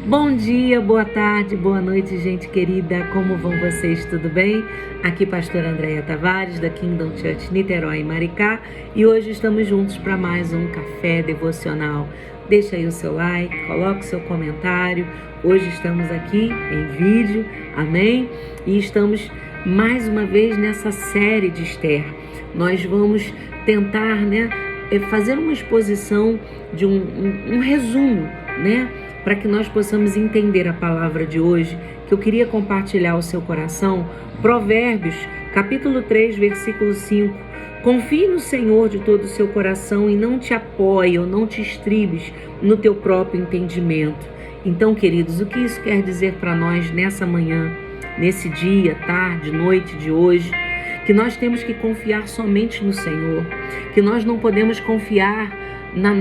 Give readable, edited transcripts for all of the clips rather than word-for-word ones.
Bom dia, boa tarde, boa noite, gente querida. Como vão vocês? Tudo bem? Aqui pastora Andréia Tavares, da Kingdom Church Niterói e Maricá, e hoje estamos juntos para mais um café devocional. Deixa aí o seu like, coloque o seu comentário. Hoje estamos aqui em vídeo, amém? E estamos mais uma vez nessa série de Esther. Nós vamos tentar, fazer uma exposição de um resumo, para que nós possamos entender a palavra de hoje, que eu queria compartilhar ao seu coração. Provérbios, capítulo 3, versículo 5. Confie no Senhor de todo o seu coração e não te apoie ou não te estribes no teu próprio entendimento. Então, queridos, o que isso quer dizer para nós nessa manhã, nesse dia, tarde, noite de hoje? Que nós temos que confiar somente no Senhor, que nós não podemos confiar no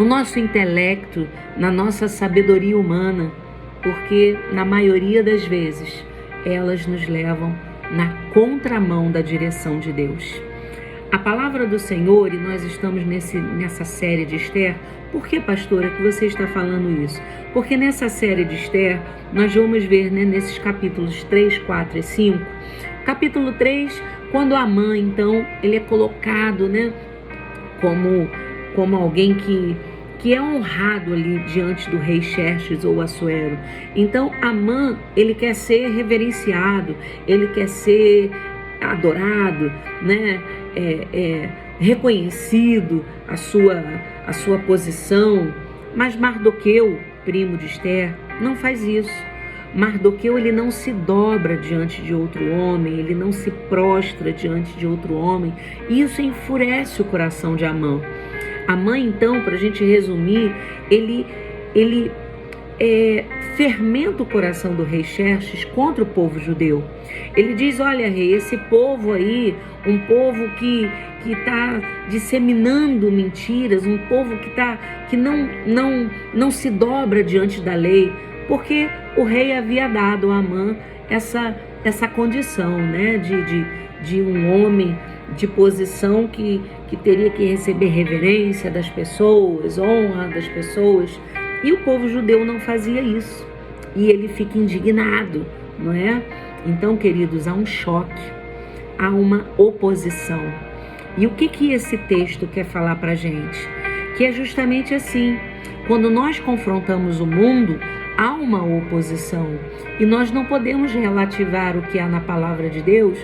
nosso intelecto, na nossa sabedoria humana, porque na maioria das vezes elas nos levam na contramão da direção de Deus. A palavra do Senhor, e nós estamos nessa série de Esther. Por que, pastora, que você está falando isso? Porque nessa série de Esther, nós vamos ver, nesses capítulos 3, 4 e 5, capítulo 3, quando Amã, então, ele é colocado, como alguém que é honrado ali diante do rei Xerxes ou Assuero. Então, Amã, ele quer ser reverenciado, ele quer ser adorado, reconhecido a sua posição. Mas Mardoqueu, primo de Esther, não faz isso. Mardoqueu, ele não se dobra diante de outro homem, ele não se prostra diante de outro homem. E isso enfurece o coração de Amã. Amã, então, para a gente resumir, ele fermenta o coração do rei Xerxes contra o povo judeu. Ele diz: olha, rei, esse povo aí, um povo que está disseminando mentiras, um povo que não se dobra diante da lei, porque o rei havia dado a Amã essa condição, de um homem de posição que teria que receber reverência das pessoas, honra das pessoas. E o povo judeu não fazia isso. E ele fica indignado, não é? Então, queridos, há um choque, há uma oposição. E o que esse texto quer falar para a gente? Que é justamente assim: quando nós confrontamos o mundo, há uma oposição. E nós não podemos relativar o que há na palavra de Deus,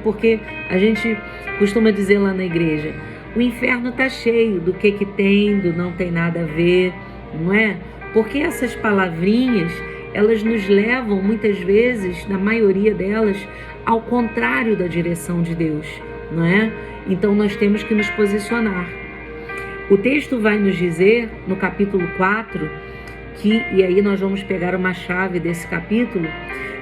porque a gente costuma dizer lá na igreja: o inferno está cheio do que tem, do não tem nada a ver, não é? Porque essas palavrinhas, elas nos levam muitas vezes, na maioria delas, ao contrário da direção de Deus, não é? Então nós temos que nos posicionar. O texto vai nos dizer, no capítulo 4, e aí nós vamos pegar uma chave desse capítulo,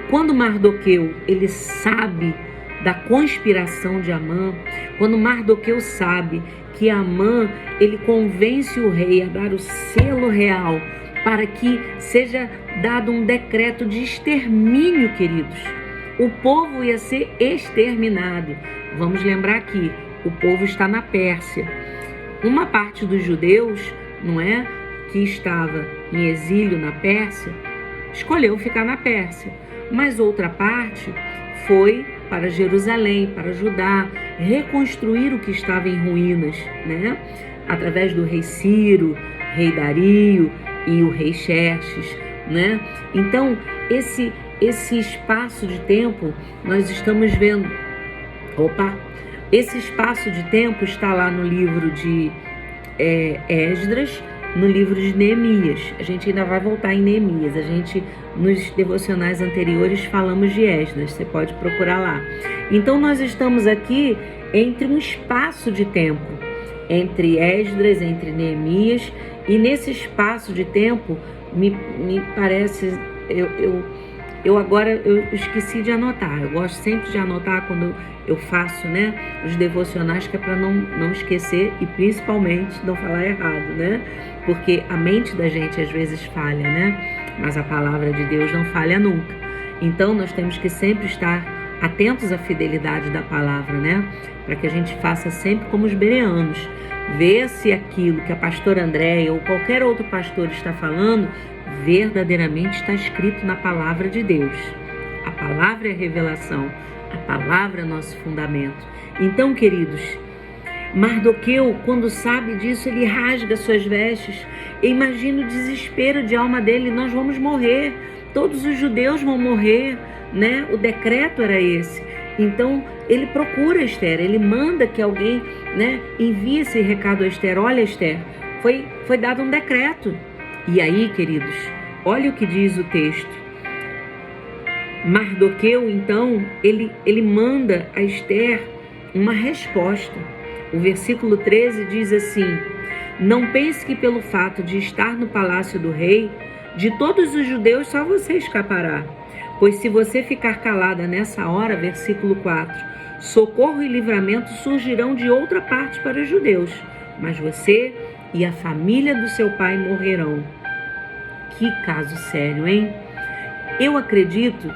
quando Mardoqueu, ele sabe da conspiração de Amã, quando Mardoqueu sabe que Amã, ele convence o rei a dar o selo real para que seja dado um decreto de extermínio, queridos. O povo ia ser exterminado. Vamos lembrar aqui, o povo está na Pérsia. Uma parte dos judeus, que estava em exílio na Pérsia, escolheu ficar na Pérsia, mas outra parte foi para Jerusalém, para Judá, reconstruir o que estava em ruínas, através do rei Ciro, rei Dario e o rei Xerxes, Então, esse espaço de tempo, nós estamos vendo, esse espaço de tempo está lá no livro de Esdras, no livro de Neemias. A gente ainda vai voltar em Neemias. Nos devocionais anteriores, falamos de Esdras. Você pode procurar lá. Então, nós estamos aqui entre um espaço de tempo, entre Esdras, entre Neemias, e nesse espaço de tempo, me parece, eu agora esqueci de anotar. Eu gosto sempre de anotar quando eu faço, os devocionais, que é para não esquecer e principalmente não falar errado, porque a mente da gente às vezes falha, mas a palavra de Deus não falha nunca. Então nós temos que sempre estar atentos à fidelidade da palavra, para que a gente faça sempre como os bereanos, ver se aquilo que a pastora Andréia ou qualquer outro pastor está falando verdadeiramente está escrito na palavra de Deus. A palavra é a revelação, a palavra é nosso fundamento. Então, queridos, Mardoqueu, quando sabe disso, ele rasga suas vestes. Imagina o desespero de alma dele: nós vamos morrer, todos os judeus vão morrer, né? O decreto era esse. Então ele procura Esther, ele manda que alguém, né, envie esse recado a Esther: olha, Esther, foi dado um decreto. E aí, queridos, olha o que diz o texto. Mardoqueu, então, ele manda a Esther uma resposta. O versículo 13 diz assim: não pense que pelo fato de estar no palácio do rei, de todos os judeus só você escapará. Pois se você ficar calada nessa hora, versículo 4, socorro e livramento surgirão de outra parte para os judeus, mas você e a família do seu pai morrerão. Que caso sério, hein? Eu acredito,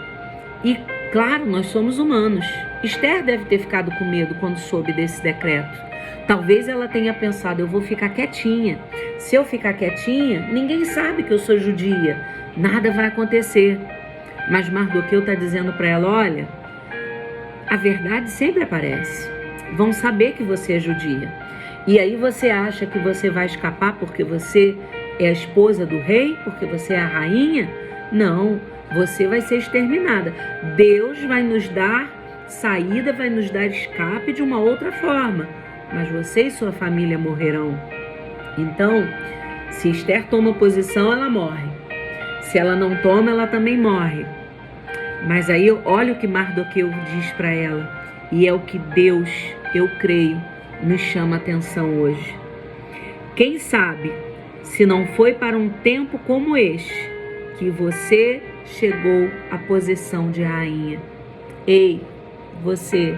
e claro, nós somos humanos. Esther deve ter ficado com medo quando soube desse decreto. Talvez ela tenha pensado: eu vou ficar quietinha. Se eu ficar quietinha, ninguém sabe que eu sou judia. Nada vai acontecer. Mas Mardoqueu está dizendo para ela: olha, a verdade sempre aparece. Vão saber que você é judia. E aí você acha que você vai escapar porque você é a esposa do rei? Porque você é a rainha? Não, você vai ser exterminada. Deus vai nos dar saída, vai nos dar escape de uma outra forma. Mas você e sua família morrerão. Então, se Esther toma posição, ela morre. Se ela não toma, ela também morre. Mas aí, olha o que Mardoqueu diz para ela. E é o que Deus, eu creio, nos chama a atenção hoje. Quem sabe, se não foi para um tempo como este, que você chegou à posição de rainha. Ei, você,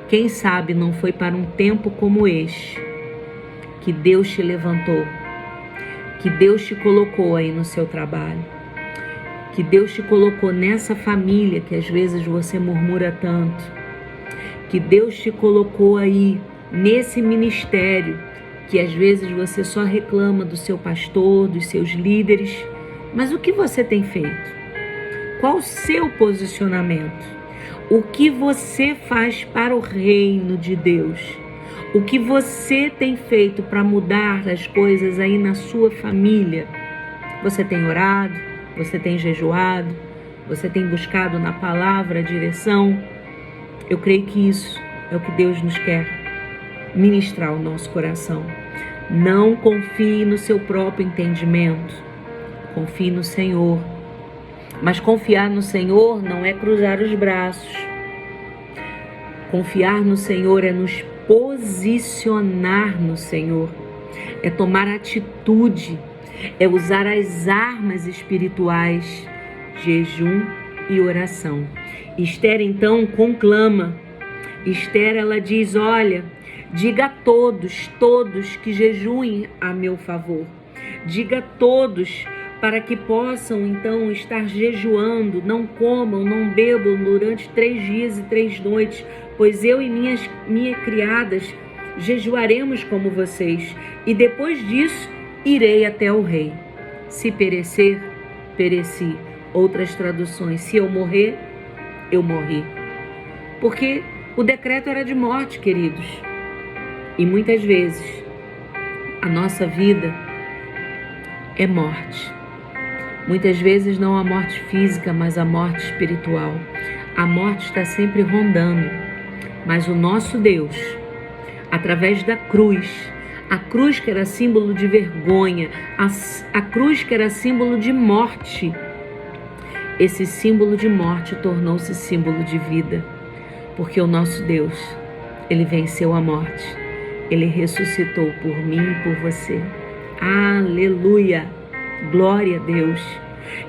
quem sabe não foi para um tempo como este, que Deus te levantou, que Deus te colocou aí no seu trabalho, que Deus te colocou nessa família que às vezes você murmura tanto, que Deus te colocou aí nesse ministério que às vezes você só reclama do seu pastor, dos seus líderes. Mas o que você tem feito? Qual o seu posicionamento? O que você faz para o reino de Deus? O que você tem feito para mudar as coisas aí na sua família? Você tem orado? Você tem jejuado? Você tem buscado na palavra a direção? Eu creio que isso é o que Deus nos quer ministrar ao nosso coração. Não confie no seu próprio entendimento. Confie no Senhor. Mas confiar no Senhor não é cruzar os braços. Confiar no Senhor é nos posicionar no Senhor. É tomar atitude. É usar as armas espirituais, jejum e oração. Esther então conclama. Esther, ela diz: olha, diga a todos que jejuem a meu favor. Diga a todos para que possam então estar jejuando, não comam, não bebam durante 3 dias e 3 noites, pois eu e minhas criadas jejuaremos como vocês, e depois disso irei até o rei. Se perecer, pereci. Outras traduções: se eu morrer, eu morri. Porque o decreto era de morte, queridos. E muitas vezes a nossa vida é morte. Muitas vezes não a morte física, mas a morte espiritual. A morte está sempre rondando. Mas o nosso Deus, através da cruz, a cruz que era símbolo de vergonha, a cruz que era símbolo de morte, esse símbolo de morte tornou-se símbolo de vida. Porque o nosso Deus, Ele venceu a morte. Ele ressuscitou por mim e por você. Aleluia! Glória a Deus!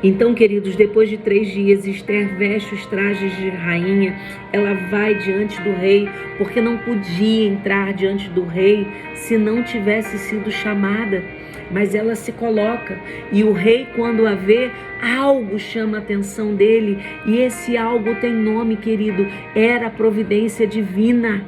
Então, queridos, depois de 3 dias, Esther veste os trajes de rainha. Ela vai diante do rei, porque não podia entrar diante do rei se não tivesse sido chamada. Mas ela se coloca, e o rei, quando a vê, algo chama a atenção dele, e esse algo tem nome, querido. Era a providência divina.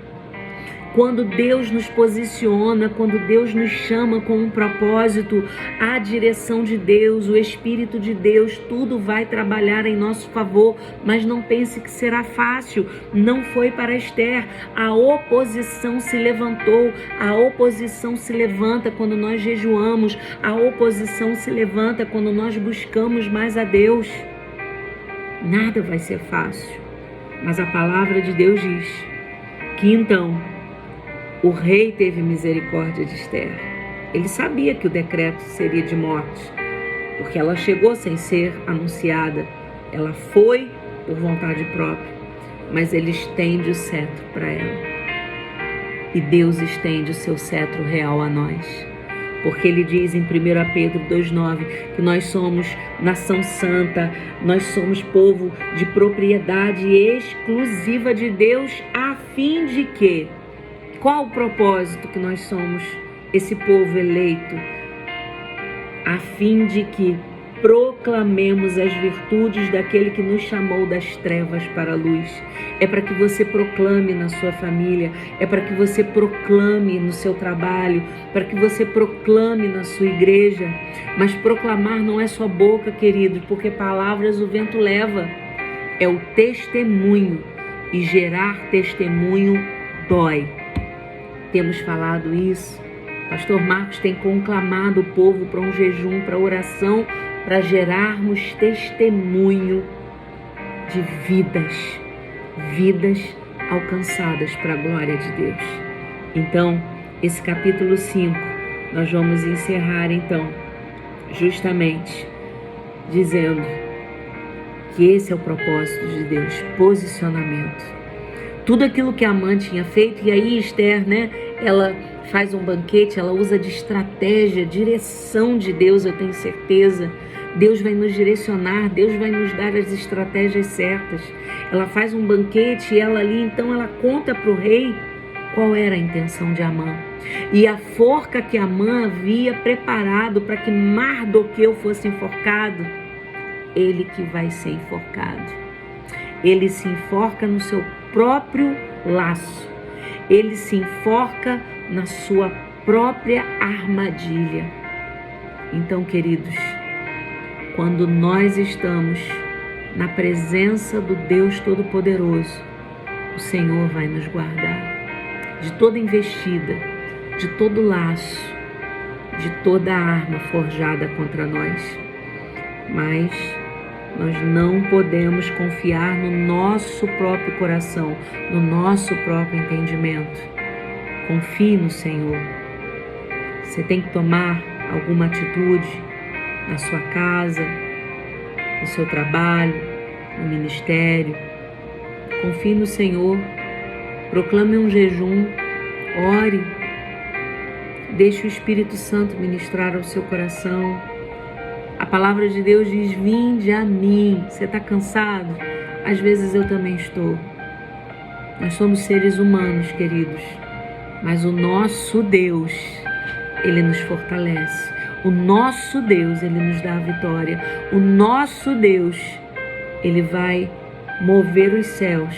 Quando Deus nos posiciona, quando Deus nos chama com um propósito, a direção de Deus, o Espírito de Deus, tudo vai trabalhar em nosso favor. Mas não pense que será fácil. Não foi para Esther. A oposição se levantou. A oposição se levanta quando nós jejuamos. A oposição se levanta quando nós buscamos mais a Deus. Nada vai ser fácil. Mas a palavra de Deus diz que então o rei teve misericórdia de Esther. Ele sabia que o decreto seria de morte, porque ela chegou sem ser anunciada. Ela foi por vontade própria, mas ele estende o cetro para ela. E Deus estende o seu cetro real a nós. Porque ele diz em 1 Pedro 2,9 que nós somos nação santa, nós somos povo de propriedade exclusiva de Deus, a fim de que... Qual o propósito que nós somos esse povo eleito? A fim de que proclamemos as virtudes daquele que nos chamou das trevas para a luz. É para que você proclame na sua família, é para que você proclame no seu trabalho, para que você proclame na sua igreja. Mas proclamar não é só boca, queridos, porque palavras o vento leva. É o testemunho, e gerar testemunho dói. Temos falado isso. Pastor Marcos tem conclamado o povo para um jejum, para oração, para gerarmos testemunho de vidas alcançadas para a glória de Deus. Então, esse capítulo 5, nós vamos encerrar então, justamente dizendo que esse é o propósito de Deus, posicionamento. Tudo aquilo que a Amã tinha feito, e aí Esther, ela faz um banquete, ela usa de estratégia, direção de Deus, eu tenho certeza. Deus vai nos direcionar, Deus vai nos dar as estratégias certas. Ela faz um banquete e ela ali, então ela conta para o rei qual era a intenção de Amã. E a forca que Amã havia preparado para que Mardoqueu fosse enforcado, ele que vai ser enforcado. Ele se enforca no seu próprio laço. Ele se enforca na sua própria armadilha. Então, queridos, quando nós estamos na presença do Deus Todo-Poderoso, o Senhor vai nos guardar de toda investida, de todo laço, de toda arma forjada contra nós. Mas nós não podemos confiar no nosso próprio coração, no nosso próprio entendimento. Confie no Senhor. Você tem que tomar alguma atitude na sua casa, no seu trabalho, no ministério. Confie no Senhor. Proclame um jejum. Ore. Deixe o Espírito Santo ministrar ao seu coração. A palavra de Deus diz: vinde a mim. Você está cansado? Às vezes eu também estou. Nós somos seres humanos, queridos. Mas o nosso Deus, Ele nos fortalece. O nosso Deus, Ele nos dá a vitória. O nosso Deus, Ele vai mover os céus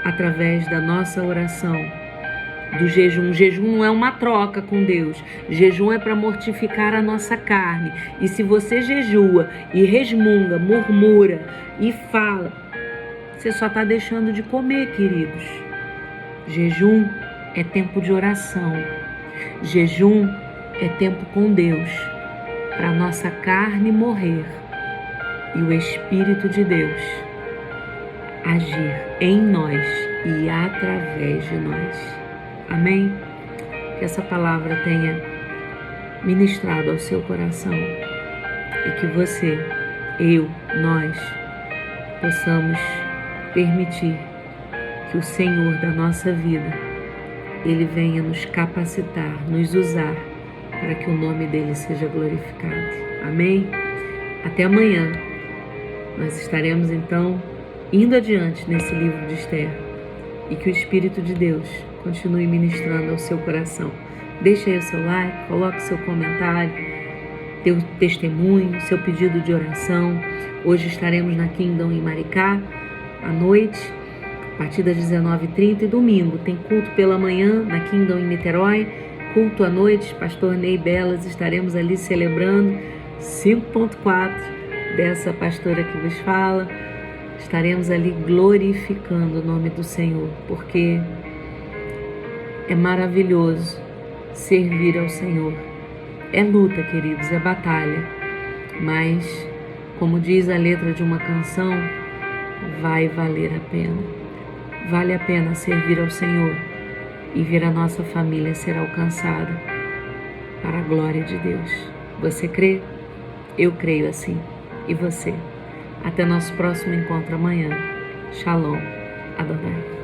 através da nossa oração, do jejum. Jejum não é uma troca com Deus. Jejum é para mortificar a nossa carne. E se você jejua e resmunga, murmura e fala, você só está deixando de comer, queridos. Jejum é tempo de oração. Jejum é tempo com Deus, para a nossa carne morrer e o Espírito de Deus agir em nós e através de nós. Amém? Que essa palavra tenha ministrado ao seu coração e que você, eu, nós possamos permitir que o Senhor da nossa vida, Ele venha nos capacitar, nos usar para que o nome dele seja glorificado. Amém? Até amanhã. Nós estaremos então indo adiante nesse livro de Esther e que o Espírito de Deus continue ministrando ao seu coração. Deixe aí o seu like, coloque seu comentário, teu testemunho, seu pedido de oração. Hoje estaremos na Kingdom em Maricá, à noite, a partir das 19h30 e domingo tem culto pela manhã na Kingdom em Niterói, culto à noite, pastor Ney Belas, estaremos ali celebrando 5.4 dessa pastora que vos fala, estaremos ali glorificando o nome do Senhor, porque é maravilhoso servir ao Senhor. É luta, queridos, é batalha, mas, como diz a letra de uma canção, vai valer a pena. Vale a pena servir ao Senhor e ver a nossa família ser alcançada para a glória de Deus. Você crê? Eu creio assim. E você? Até nosso próximo encontro amanhã. Shalom. Adonai.